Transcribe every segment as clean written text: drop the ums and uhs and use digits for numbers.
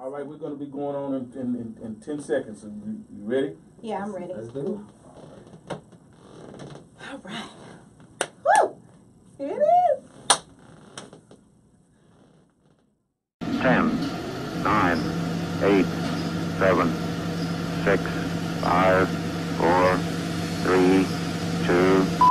All right, we're going to be going on in 10 seconds. So you ready? Yeah, I'm ready. Let's do All right. Woo! Here it is. 10, 9, 8, 7, 6, 5, 4, 3, 2.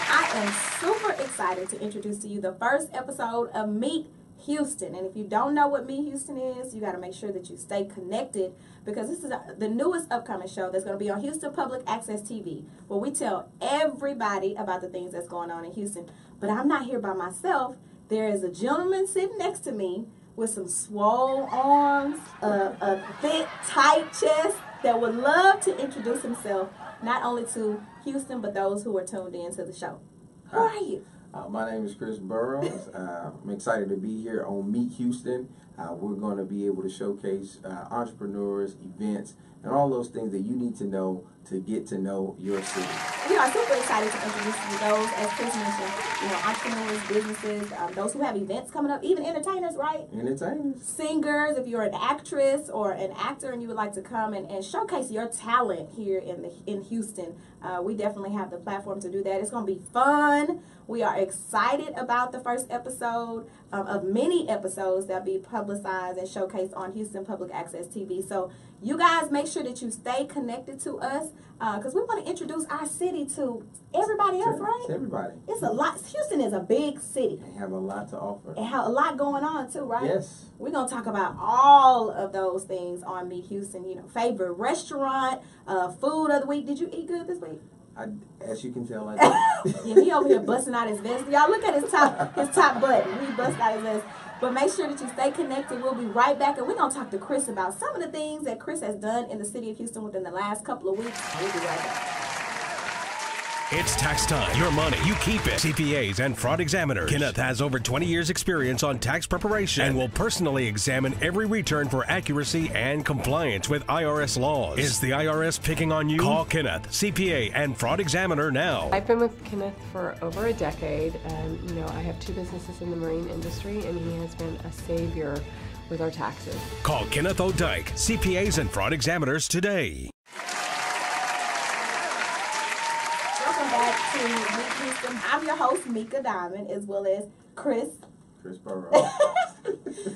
I am super excited to introduce to you the first episode of Meet Houston. And if you don't know what Meet Houston is, you got to make sure that you stay connected, because this is the newest upcoming show that's going to be on Houston Public Access TV, where we tell everybody about the things that's going on in Houston. But I'm not here by myself. There is a gentleman sitting next to me with some swole arms, a thick, tight chest, that would love to introduce himself not only to Houston, but those who are tuned in to the show. Who are you? My name is Chris Burroughs. I'm excited to be here on Meet Houston. We're going to be able to showcase entrepreneurs, events, and all those things that you need to know to get to know your city. We are super excited to introduce you to those, as Chris mentioned, entrepreneurs, businesses, those who have events coming up, even entertainers, right? Entertainers. Singers, if you're an actress or an actor and you would like to come and showcase your talent here in Houston, we definitely have the platform to do that. It's going to be fun. We are excited about the first episode of many episodes that will be publicized and showcased on Houston Public Access TV. So you guys make sure that you stay connected to us, because we want to introduce our city to everybody else, right? To everybody. It's a lot. Houston is a big city. They have a lot to offer. And have a lot going on too, right? Yes. We're going to talk about all of those things on Meet Houston. Favorite restaurant, food of the week. Did you eat good this week? As you can tell, I did. Yeah, he over here busting out his vest. Y'all look at his top button. He busted out his vest. But make sure that you stay connected. We'll be right back, and we're going to talk to Chris about some of the things that Chris has done in the city of Houston within the last couple of weeks. We'll be right back. It's tax time. Your money, you keep it. CPAs and fraud examiners. Kenneth has over 20 years experience on tax preparation and will personally examine every return for accuracy and compliance with IRS laws. Is the IRS picking on you? Call Kenneth, CPA and fraud examiner now. I've been with Kenneth for over a decade, and I have 2 businesses in the marine industry, and he has been a savior with our taxes. Call Kenneth O'Dyke, CPAs and fraud examiners today. Back to Meet Houston. I'm your host, Meka Diamond, as well as Chris Burroughs.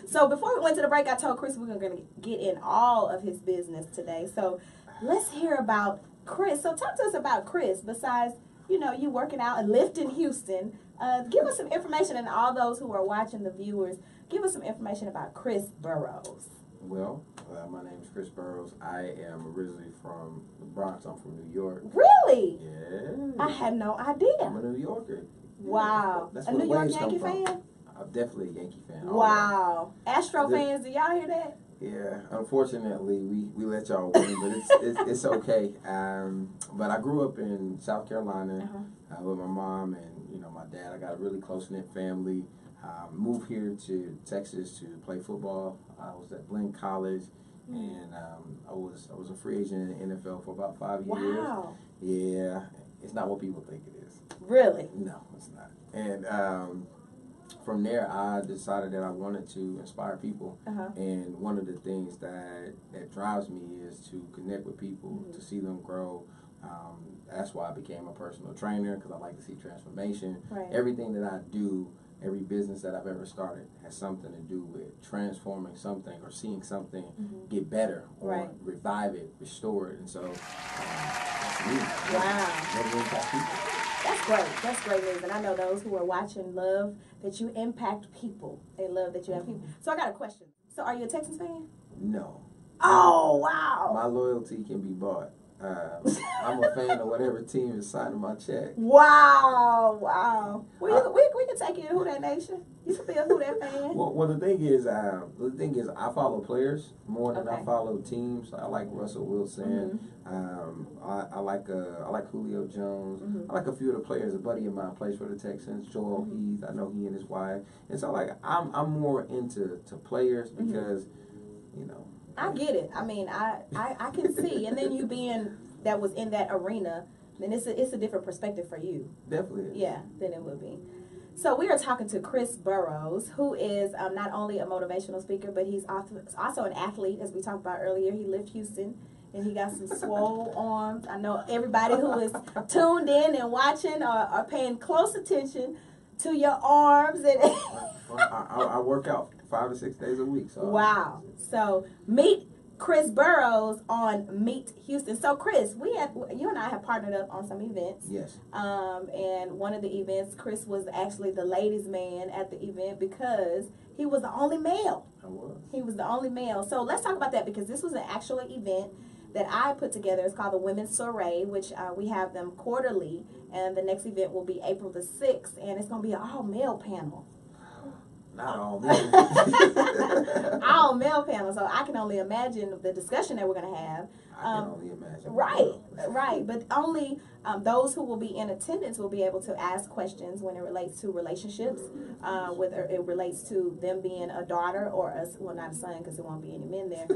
So before we went to the break, I told Chris we were going to get in all of his business today. So let's hear about Chris. So talk to us about Chris. Besides, you working out and lifting Houston, give us some information, and all those who are watching, the viewers, give us some information about Chris Burroughs. Well, my name is Chris Burroughs. I am originally from the Bronx. I'm from New York. Really? Yeah. I had no idea. I'm a New Yorker. Wow. That's a where New the York waves Yankee come fan? I'm definitely a Yankee fan. Wow. Astro fans, do y'all hear that? Yeah. Unfortunately, we let y'all win, but it's okay. But I grew up in South Carolina with my mom and my dad. I got a really close-knit family. Moved here to Texas to play football. I was at Glenn College, and I was a free agent in the NFL for about 5 years. Wow. Yeah, it's not what people think it is. Really? No, it's not. And from there, I decided that I wanted to inspire people. And one of the things that drives me is to connect with people, to see them grow. That's why I became a personal trainer, because I like to see transformation. Right. Everything that I do, every business that I've ever started has something to do with transforming something or seeing something get better or revive it, restore it. And so, that's me. Wow. That's great. That's great news. And I know those who are watching love that you impact people. They love that you have people. So I got a question. So are you a Texans fan? No. Oh, wow. My loyalty can be bought. I'm a fan of whatever team is signing my check. Wow, wow. We can take you to Who That Nation. You can be a Who That fan. Well, the thing is, I follow players more than I follow teams. I like Russell Wilson. I like Julio Jones. I like a few of the players. A buddy of mine plays for the Texans, Joel Heath. I know he and his wife. And so, I'm more into players because, I get it. I mean, I can see. And then you being that was in that arena, then it's a different perspective for you. Definitely is. Yeah, than it would be. So we are talking to Chris Burroughs, who is not only a motivational speaker, but he's also an athlete, as we talked about earlier. He lived Houston, and he got some swole arms. I know everybody who is tuned in and watching are paying close attention to your arms. And I work out 5 to 6 days a week. So. Wow. So meet Chris Burroughs on Meet Houston. So Chris, you and I have partnered up on some events. Yes. And one of the events, Chris was actually the ladies' man at the event because he was the only male. I was. He was the only male. So let's talk about that because this was an actual event that I put together. It's called the Women's Soiree, which we have them quarterly. And the next event will be April the 6th. And it's going to be an all-male panel. Not all men. All male panel. So I can only imagine the discussion that we're going to have. I can only imagine. Right. But only those who will be in attendance will be able to ask questions when it relates to relationships, whether it relates to them being a daughter or well, not a son because there won't be any men there.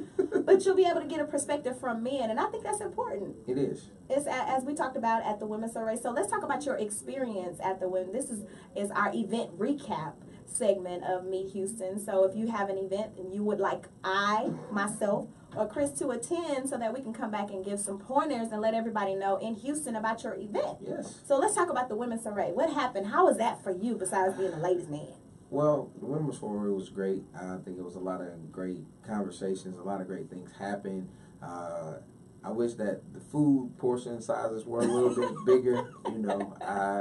But you'll be able to get a perspective from men, and I think that's important. It is. It's as we talked about at the Women's Survey. So let's talk about your experience at the Women. This is our event recap segment of Meet Houston. So if you have an event and you would like myself, or Chris to attend so that we can come back and give some pointers and let everybody know in Houston about your event. Yes. So let's talk about the Women's Soiree. What happened? How was that for you besides being a ladies' man? Well, the Women's Soiree was great. I think it was a lot of great conversations, a lot of great things happened. I wish that the food portion sizes were a little bit bigger. You know,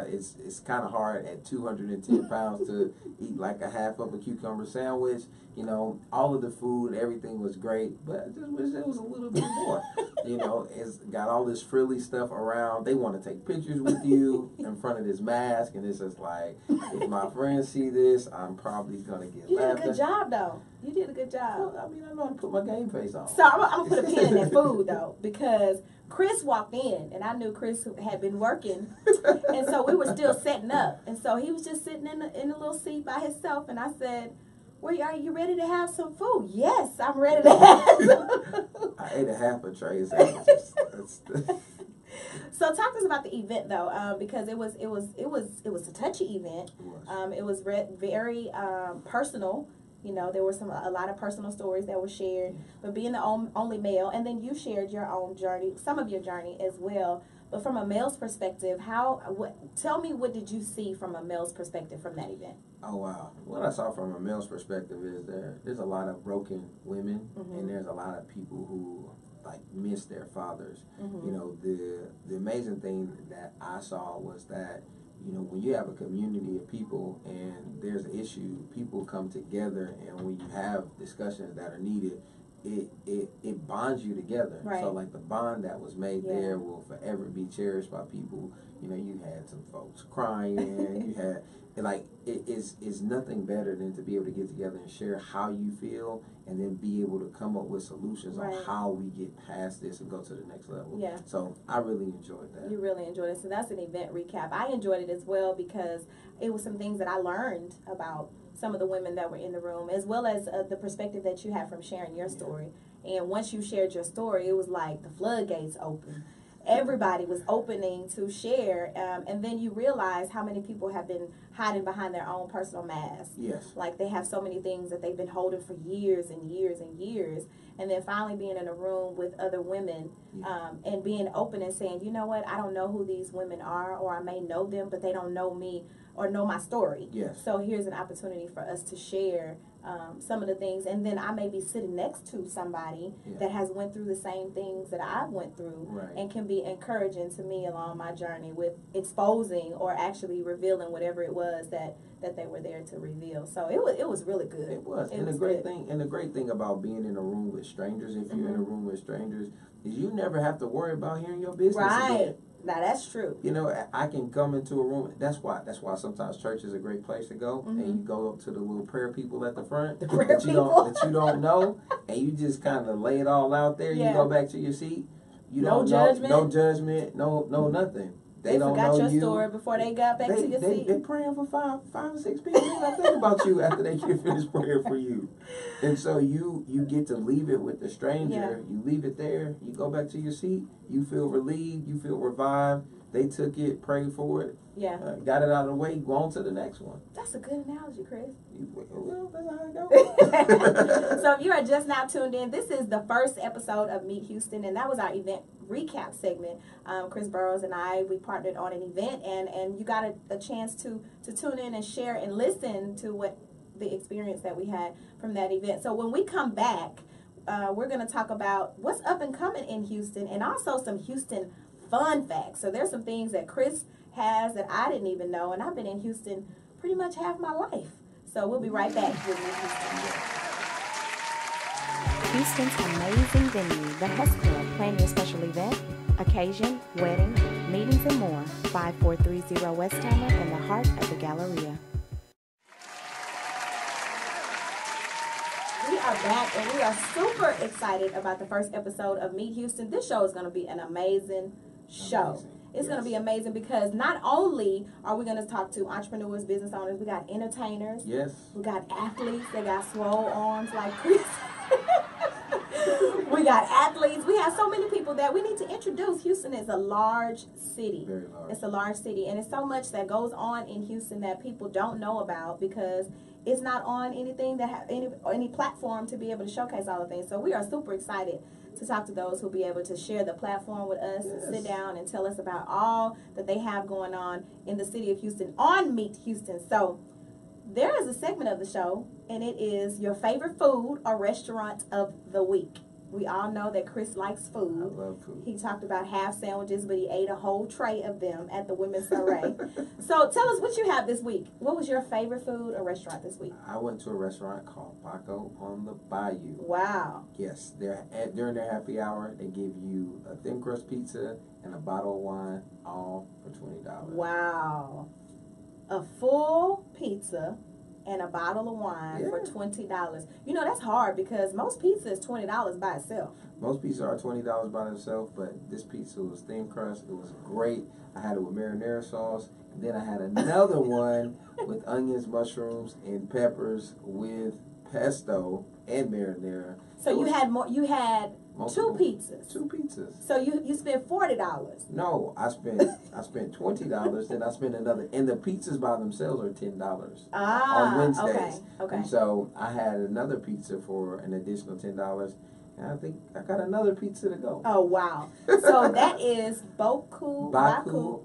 it's kind of hard at 210 pounds to eat like a half of a cucumber sandwich. You know, all of the food, everything was great, but I just wish there was a little bit more. You know, it's got all this frilly stuff around. They want to take pictures with you in front of this mask, and it's just like, if my friends see this, I'm probably going to get laughed at. You did a good job, though. You did a good job. Well, I mean, I know how to put my game face on. So I'm going to put a pin in that food, though, because Chris walked in, and I knew Chris had been working, and so we were still setting up. And so he was just sitting in a little seat by himself, and I said, "Well, are you ready to have some food?" "Yes, I'm ready to have some." I ate a half a tray of sandwiches. So talk to us about the event, though, because it was a touchy event. It was very personal. You know, there were a lot of personal stories that were shared. But being the only male, and then you shared your own journey, some of your journey as well. But from a male's perspective, tell me, what did you see from a male's perspective from that event? Oh, wow. What I saw from a male's perspective is there's a lot of broken women, and there's a lot of people who miss their fathers. You know, the amazing thing that I saw was that, you know, when you have a community of people and there's an issue, people come together, and when you have discussions that are needed, it bonds you together. Right. So the bond that was made there will forever be cherished by people. You know, you had some folks crying, you had it's nothing better than to be able to get together and share how you feel, and then be able to come up with solutions on how we get past this and go to the next level. Yeah. So I really enjoyed that. You really enjoyed it. So that's an event recap. I enjoyed it as well because it was some things that I learned about some of the women that were in the room, as well as the perspective that you had from sharing your story. And once you shared your story, it was like the floodgates opened. Everybody was opening to share, and then you realize how many people have been hiding behind their own personal masks. Yes. Like they have so many things that they've been holding for years and years and years, and then finally being in a room with other women and being open and saying, you know what, I don't know who these women are, or I may know them, but they don't know me or know my story. Yes. So here's an opportunity for us to share some of the things, and then I may be sitting next to somebody that has went through the same things that I went through, and can be encouraging to me along my journey with exposing or actually revealing whatever it was that they were there to reveal. So it was really good. It was. It And was the great good. thing, and the great thing about being in a room with strangers, if you're in a room with strangers, is you never have to worry about hearing your business again. Now that's true. You know, I can come into a room. That's why sometimes church is a great place to go. And you go up to the little prayer people at the front The prayer that you people. don't know, and you just kind of lay it all out there. You go back to your seat. You No don't judgment. know, no judgment, no nothing. They don't forgot know your you. story before they got back to your seat. They're praying for five or six people. They don't think about you after they get finished praying for you. And so you get to leave it with the stranger. Yeah. You leave it there. You go back to your seat. You feel relieved. You feel revived. They took it, prayed for it. Yeah. Got it out of the way. Go on to the next one. That's a good analogy, Chris. Well, that's how it goes. So if you are just now tuned in, this is the first episode of Meet Houston, and that was our event recap segment. Chris Burroughs and we partnered on an event, and you got a chance to tune in and share and listen to what the experience that we had from that event. So when we come back, we're going to talk about what's up and coming in Houston, and also some Houston fun facts. So there's some things that Chris has that I didn't even know, and I've been in Houston pretty much half my life. So we'll be right back with Meet Houston. Houston's amazing venue, the Hess Club. Plan your special event, occasion, wedding, meetings, and more. 5430 Westheimer in the heart of the Galleria. We are back, and we are super excited about the first episode of Meet Houston. This show is going to be an amazing show. It's going to be amazing because not only are we going to talk to entrepreneurs, business owners, we got entertainers. Yes. We got athletes. They got swole arms like Chris. We got athletes. We have so many people that we need to introduce. Houston is a large city. Very large. It's a large city, and it's so much that goes on in Houston that people don't know about because it's not on anything that any platform to be able to showcase all the things. So we are super excited to talk to those who'll be able to share the platform with us and sit down and tell us about all that they have going on in the city of Houston on Meet Houston. So there is a segment of the show, and it is your favorite food or restaurant of the week. We all know that Chris likes food. I love food. He talked about half sandwiches, but he ate a whole tray of them at the Women's Soiree. So tell us what you have this week. What was your favorite food or restaurant this week? I went to a restaurant called Baco on the Bayou. Wow. Yes, during their happy hour, they give you a thin crust pizza and a bottle of wine, all for $20. Wow. A full pizza and a bottle of wine for $20. You know, that's hard because most pizza is $20 by itself. Most pizzas are $20 by themselves, but this pizza was thin crust. It was great. I had it with marinara sauce. And then I had another one with onions, mushrooms, and peppers with pesto and marinara. So you had more. You had multiple, two pizzas. Two pizzas. So you spent $40. No, I spent $20. Then I spent another, and the pizzas by themselves are $10 on Wednesdays. Okay. And so I had another pizza for an additional $10. And I think I got another pizza to go. Oh, wow. So that is Baku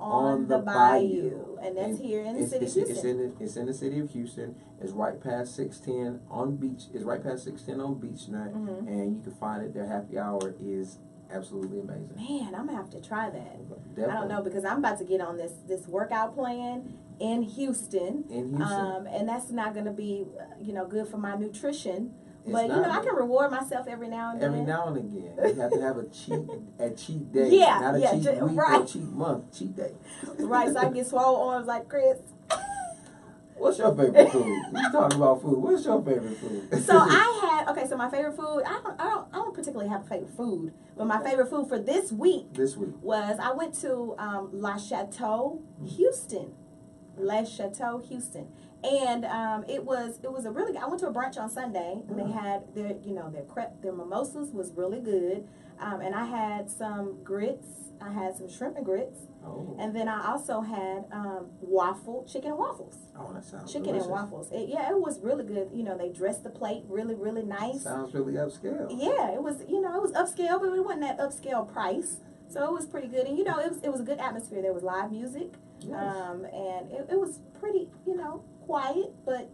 on the Bayou. And that's here in the city of Houston. It's in the city of Houston. It's right past 610 on Beach. It's right past 610 on Beach Night. Mm-hmm. And you can find it. Their happy hour is absolutely amazing. Man, I'm going to have to try that. Definitely. I don't know because I'm about to get on this workout plan in Houston. And that's not going to be, good for my nutrition. But I can reward myself every now and then. Every now and again, you have to have a cheat day. Yeah, not a cheat week or a cheat month, cheat day. Right, so I get swole arms like Chris. What's your favorite food? We talking about food. What's your favorite food? So so my favorite food. I don't particularly have a favorite food, but my favorite food for this week. Was I went to La Chateau, Houston. La Chateau, Houston. And it was a really good. I went to a brunch on Sunday, and they had their mimosas was really good, and I had some grits. I had some shrimp and grits, and then I also had chicken and waffles. Oh, that sounds chicken delicious. And waffles. It was really good. They dressed the plate really, really nice. Sounds really upscale. Yeah, it was. It was upscale, but it wasn't that upscale price. So it was pretty good, and it was a good atmosphere. There was live music, yes. And it was pretty, quiet, but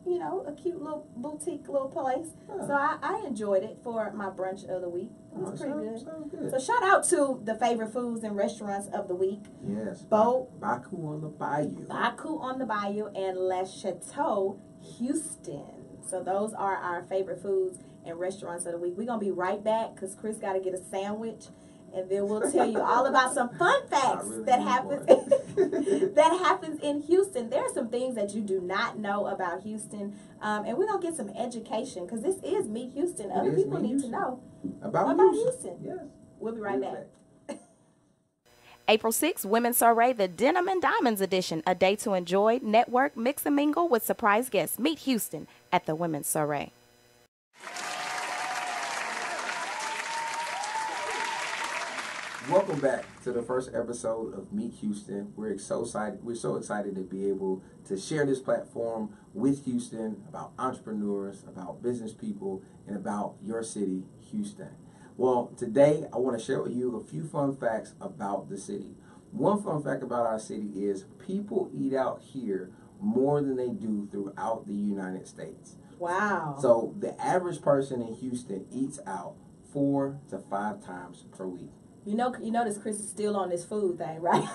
a cute little boutique little place. Huh. So I enjoyed it for my brunch of the week. It was pretty good. Sounds good. So shout out to the favorite foods and restaurants of the week. Yes. Baku on the Bayou. Baku on the Bayou and Le Chateau, Houston. So those are our favorite foods and restaurants of the week. We're gonna be right back because Chris got to get a sandwich. And then we'll tell you all about some fun facts that happens in Houston. There are some things that you do not know about Houston, and we're gonna get some education because this is Meet Houston. Other people need to know about Houston. Yes. We'll be right back. April 6th, Women's Soiree, the Denim and Diamonds edition. A day to enjoy, network, mix and mingle with surprise guests. Meet Houston at the Women's Soiree. Welcome back to the first episode of Meet Houston. We're so excited to be able to share this platform with Houston about entrepreneurs, about business people, and about your city, Houston. Well, today I want to share with you a few fun facts about the city. One fun fact about our city is people eat out here more than they do throughout the United States. Wow. So the average person in Houston eats out 4 to 5 times per week. You notice Chris is still on this food thing, right?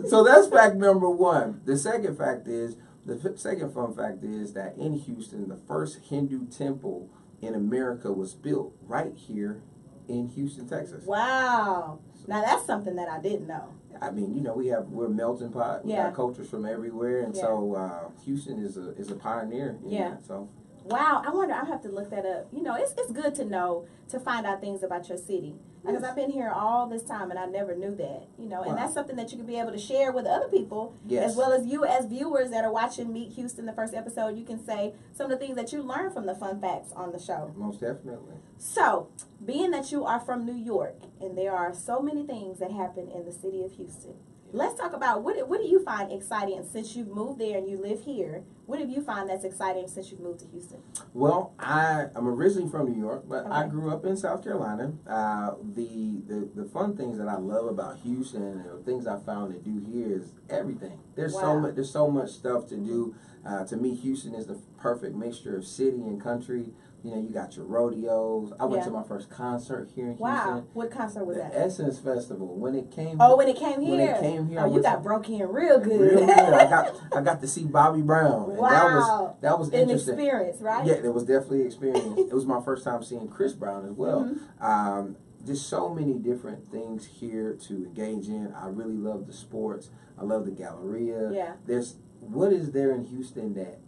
So that's fact number one. The second fun fact is that in Houston, the first Hindu temple in America was built right here in Houston, Texas. Wow. Now that's something that I didn't know. I mean, we're a melting pot. We got cultures from everywhere, and so Houston is a pioneer. So. Wow, I wonder, I have to look that up. It's good to know, to find out things about your city. Because I've been here all this time and I never knew that. And that's something that you can be able to share with other people, as well as you as viewers that are watching Meet Houston, the first episode. You can say some of the things that you learned from the fun facts on the show. Most definitely. So, being that you are from New York, and there are so many things that happen in the city of Houston, let's talk about what do you find exciting since you've moved there and you live here? What have you found that's exciting since you've moved to Houston? Well, I'm originally from New York, but I grew up in South Carolina. The fun things that I love about Houston and the things I found to do here is everything. There's so much stuff to do. To me, Houston is the perfect mixture of city and country. You got your rodeos. I went to my first concert here in Houston. Wow. What concert was that? The Essence Festival. When it came here. Oh, you got broke in real good. Real good. I got to see Bobby Brown. And wow. That was interesting. An experience, right? Yeah, it was definitely an experience. It was my first time seeing Chris Brown as well. Mm-hmm. Just so many different things here to engage in. I really love the sports. I love the Galleria. Yeah. What is there in Houston that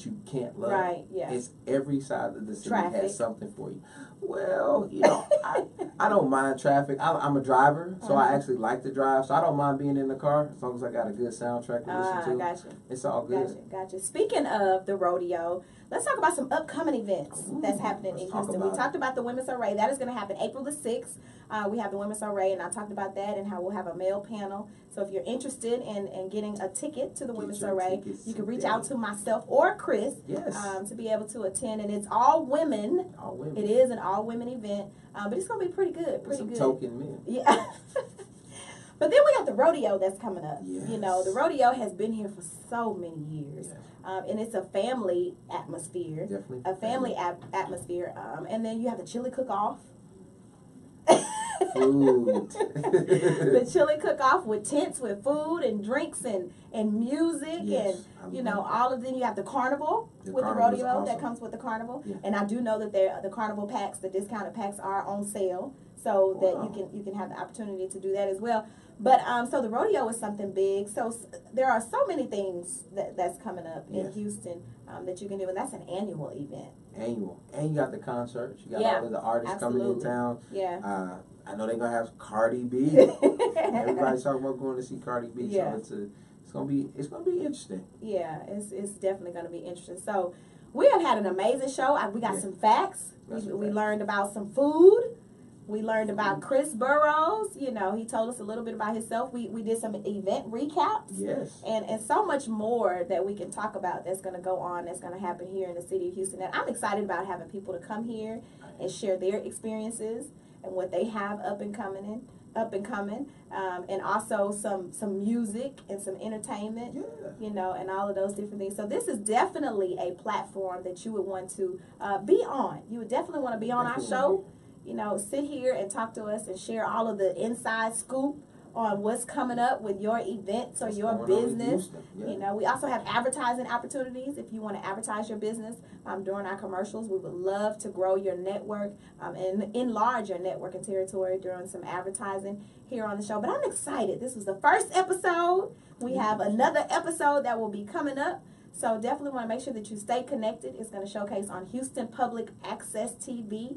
you can't love? Right, yeah. It's every side of the city Traffic. has something for you. Well, I don't mind traffic. I'm a driver, so I actually like to drive. So I don't mind being in the car as long as I got a good soundtrack to listen to. Gotcha. It's all good. Gotcha. Speaking of the rodeo, let's talk about some upcoming events that's happening in Houston. We talked about the Women's Array. That is going to happen April the 6th. We have the Women's Array, and I talked about that and how we'll have a male panel. So if you're interested in getting a ticket to the Women's Array, you can reach out to myself or Chris to be able to attend. And it's all women. All women. It is an all-women event, but it's going to be pretty good. Pretty good. Token men. Yeah. But then we got the rodeo that's coming up. Yes. The rodeo has been here for so many years. Yes. And it's a family atmosphere. Definitely. A family atmosphere. And then you have the chili cook-off. Food. The chili cook-off with tents with food and drinks and music and all of them. You have the carnival with the rodeo that comes with the carnival. Yeah. And I do know that the carnival packs, the discounted packs, are on sale, so that you can have the opportunity to do that as well. But so the rodeo is something big. So there are so many things that's coming up in Houston that you can do, and that's an annual event. And you got the concerts. You got all of the artists coming in town. Yeah. I know they're gonna have Cardi B. Everybody's talking about going to see Cardi B. Yeah. So it's gonna be interesting. Yeah, it's definitely gonna be interesting. So we have had an amazing show. We got some facts. We learned about some food. We learned about Chris Burroughs. He told us a little bit about himself. We did some event recaps. Yes. And so much more that we can talk about that's going to go on, that's going to happen here in the city of Houston. And I'm excited about having people to come here and share their experiences and what they have up and coming. And also some music and some entertainment, and all of those different things. So this is definitely a platform that you would want to be on. You would definitely want to be on our show. Sit here and talk to us and share all of the inside scoop on what's coming up with your events or your business. We also have advertising opportunities if you want to advertise your business during our commercials. We would love to grow your network and enlarge your network and territory during some advertising here on the show. But I'm excited. This was the first episode. We have another episode that will be coming up. So definitely want to make sure that you stay connected. It's going to showcase on Houston Public Access TV.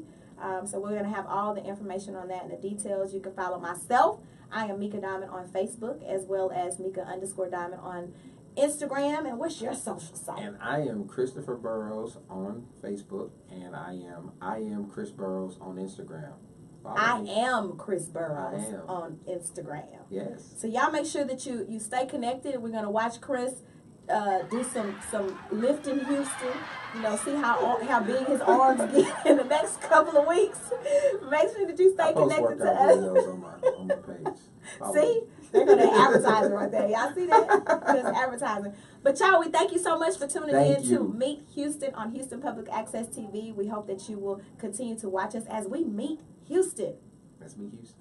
So we're going to have all the information on that and the details. You can follow myself. I am Meka Diamond on Facebook, as well as Meka_Diamond on Instagram. And what's your social site? And I am Christopher Burroughs on Facebook, and I am Chris Burroughs on Instagram. I am Chris Burroughs I am. on Instagram. Yes. So y'all make sure that you stay connected. We're gonna watch Chris do some lift in Houston. You know, see how big his arms get in the next couple of weeks. Make sure that you stay connected to us. Videos on my page. See, they're gonna advertise right there. Y'all see that? That's advertising. But y'all, we thank you so much for tuning in to Meet Houston on Houston Public Access TV. We hope that you will continue to watch us as we meet Houston. Let's meet Houston.